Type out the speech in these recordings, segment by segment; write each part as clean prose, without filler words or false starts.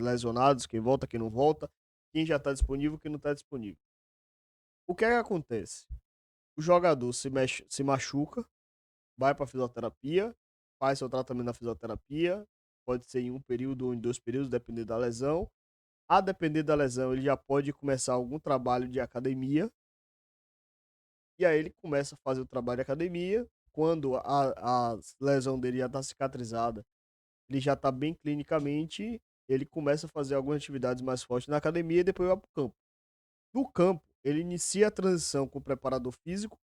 lesionados, quem volta, quem não volta, quem já está disponível, quem não está disponível. O que é que acontece? O jogador se machuca, vai para fisioterapia, faz seu tratamento na fisioterapia, pode ser em um período ou em 2 períodos, dependendo da lesão. A depender da lesão, ele já pode começar algum trabalho de academia, e aí ele começa a fazer o trabalho de academia. Quando a lesão dele já está cicatrizada, ele já está bem clinicamente, ele começa a fazer algumas atividades mais fortes na academia e depois vai para o campo. No campo, ele inicia a transição com o preparador físico,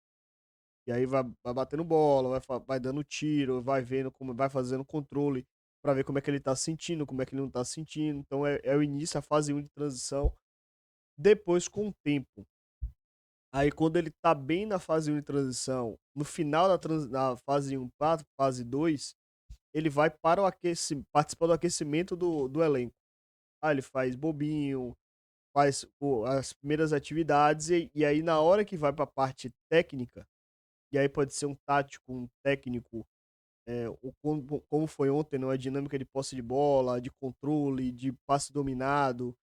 e aí vai batendo bola, vai dando tiro, vai vendo como vai fazendo controle para ver como é que ele tá se sentindo, como é que ele não tá se sentindo. Então é o início, a fase 1 de transição. Depois, com o tempo, aí quando ele tá bem na fase 1 de transição, no final da fase 1 para fase 2, ele vai para o participar do aquecimento do elenco. Ele faz bobinho, faz as primeiras atividades, e aí na hora que vai para a parte técnica, e aí pode ser um tático, um técnico, como foi ontem, não, a dinâmica de posse de bola, de controle, de passe dominado,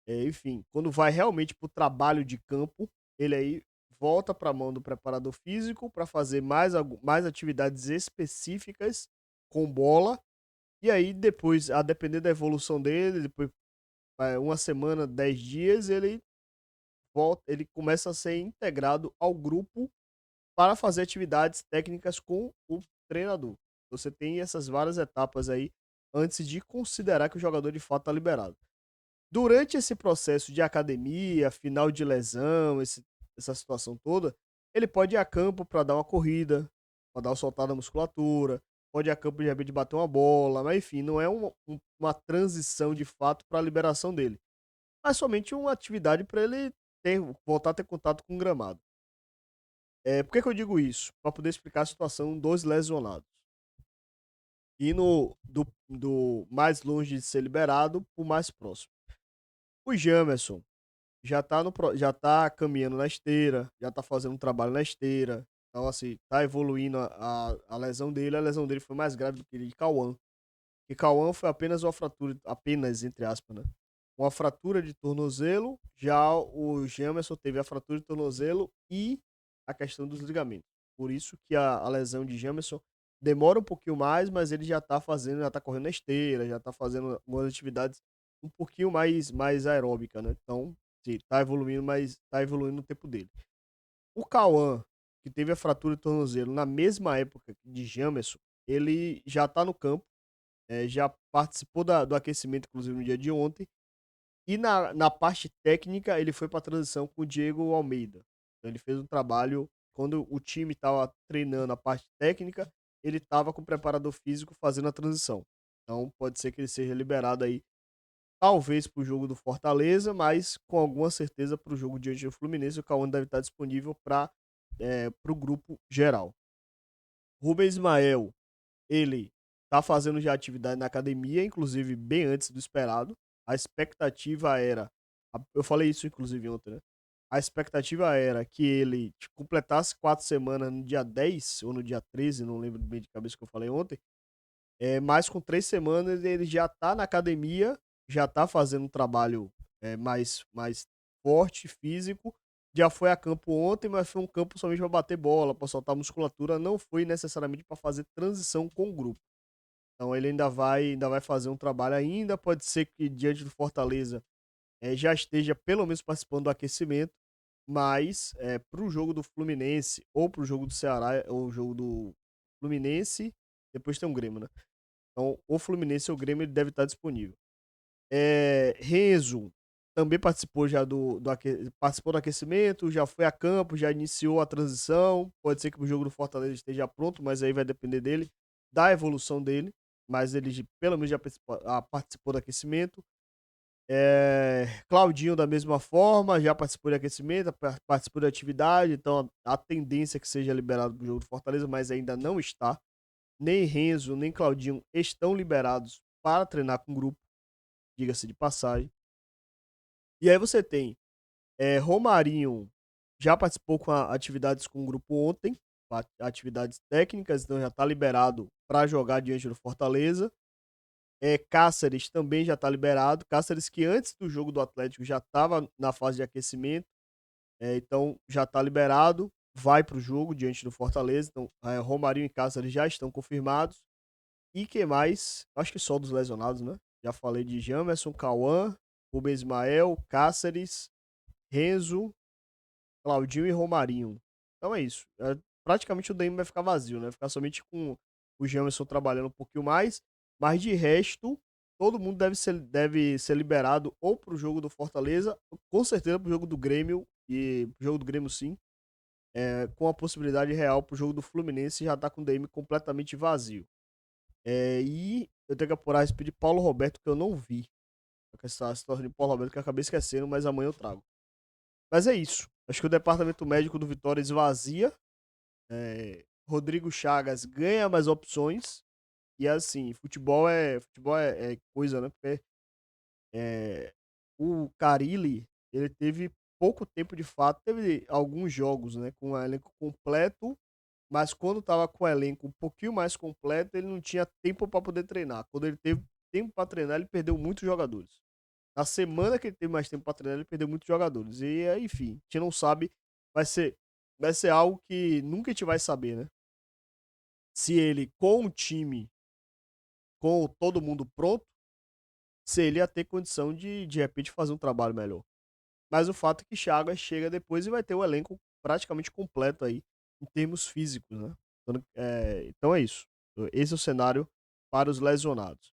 enfim, quando vai realmente para o trabalho de campo, ele aí volta para a mão do preparador físico para fazer mais atividades específicas com bola, e aí depois, a depender da evolução dele, depois, 1 semana, 10 dias, ele começa a ser integrado ao grupo para fazer atividades técnicas com o treinador. Você tem essas várias etapas aí antes de considerar que o jogador de fato está liberado. Durante esse processo de academia, final de lesão, essa situação toda, ele pode ir a campo para dar uma corrida, para dar uma soltada na musculatura, pode ir a campo de repente bater uma bola, mas enfim, não é uma transição de fato para a liberação dele, mas somente uma atividade para ele voltar a ter contato com o gramado. Por que que eu digo isso? Para poder explicar a situação dos lesionados. Indo do mais longe de ser liberado para o mais próximo. O Jamerson já tá caminhando na esteira, já tá fazendo um trabalho na esteira. Então, assim, tá evoluindo a lesão dele. A lesão dele foi mais grave do que a de Cauã. E Cauã foi apenas uma fratura, apenas entre aspas, né? Uma fratura de tornozelo. Já o Jamerson teve a fratura de tornozelo e a questão dos ligamentos. Por isso que a lesão de Jamerson demora um pouquinho mais, mas ele já tá correndo na esteira, já tá fazendo algumas atividades um pouquinho mais aeróbica, né? Então, sim, tá evoluindo, mas tá evoluindo no tempo dele. O Cauã, que teve a fratura de tornozelo na mesma época de Jamerson, ele já tá no campo, já participou do aquecimento, inclusive no dia de ontem, e na parte técnica ele foi para a transição com o Diego Almeida. Então ele fez um trabalho, quando o time estava treinando a parte técnica, ele estava com o preparador físico fazendo a transição. Então pode ser que ele seja liberado aí, talvez para o jogo do Fortaleza, mas com alguma certeza para o jogo diante do Fluminense, o Cauã deve estar disponível para o grupo geral. Rubens Ismael, ele tá fazendo já atividade na academia, inclusive bem antes do esperado. A expectativa era, eu falei isso inclusive ontem, né? A expectativa era que ele completasse 4 semanas no dia 10 ou no dia 13, não lembro bem de cabeça que eu falei ontem. Mas com 3 semanas ele já tá na academia, já tá fazendo um trabalho mais forte, físico. Já foi a campo ontem, mas foi um campo somente para bater bola, para soltar musculatura, não foi necessariamente para fazer transição com o grupo. Então ele ainda vai fazer um trabalho ainda, pode ser que diante do Fortaleza, já esteja pelo menos participando do aquecimento, mas, para o jogo do Fluminense ou para o jogo do Ceará ou o jogo do Fluminense, depois tem um Grêmio, né. Então, o Fluminense ou o Grêmio ele deve estar disponível. Renzo também participou já participou do aquecimento, já foi a campo, já iniciou a transição. Pode ser que o jogo do Fortaleza esteja pronto, mas aí vai depender dele, da evolução dele. Mas ele pelo menos já participou do aquecimento. Claudinho da mesma forma, já participou de aquecimento, participou da atividade, então a tendência é que seja liberado para o jogo do Fortaleza, mas ainda não está. Nem Renzo, nem Claudinho estão liberados para treinar com o grupo, diga-se de passagem. E aí você tem, Romarinho já participou com atividades com o grupo ontem, atividades técnicas, então já está liberado para jogar diante do Fortaleza. Cáceres também já tá liberado. Cáceres que antes do jogo do Atlético já estava na fase de aquecimento, então já tá liberado, vai para o jogo diante do Fortaleza. Então, Romarinho e Cáceres já estão confirmados. E quem mais? Acho que só dos lesionados, né? Já falei de Jamerson, Cauã, Rubens Ismael, Cáceres, Renzo, Claudinho e Romarinho. Então é isso. Praticamente o DM vai ficar vazio, né? Vai ficar somente com o Jamerson trabalhando um pouquinho mais. Mas de resto, todo mundo deve ser liberado ou pro jogo do Fortaleza, com certeza pro jogo do Grêmio, e pro jogo do Grêmio sim, com a possibilidade real pro jogo do Fluminense já tá com o DM completamente vazio. E eu tenho que apurar a respeito de Paulo Roberto, que eu não vi. Essa situação de Paulo Roberto que eu acabei esquecendo, mas amanhã eu trago. Mas é isso. Acho que o departamento médico do Vitória esvazia. Rodrigo Chagas ganha mais opções. E assim, futebol é coisa, né? Porque o Carille, ele teve pouco tempo de fato, teve alguns jogos, né, com o elenco completo, mas quando tava com o elenco um pouquinho mais completo, ele não tinha tempo para poder treinar. Quando ele teve tempo para treinar, ele perdeu muitos jogadores. Na semana que ele teve mais tempo para treinar, ele perdeu muitos jogadores. E enfim, a gente não sabe, vai ser vai ser algo que nunca a gente vai saber, né? Se ele com o time, com todo mundo pronto, se ele ia ter condição de repente fazer um trabalho melhor. Mas o fato é que Chagas chega depois e vai ter o elenco praticamente completo aí, em termos físicos, né? Então é isso. Esse é o cenário para os lesionados.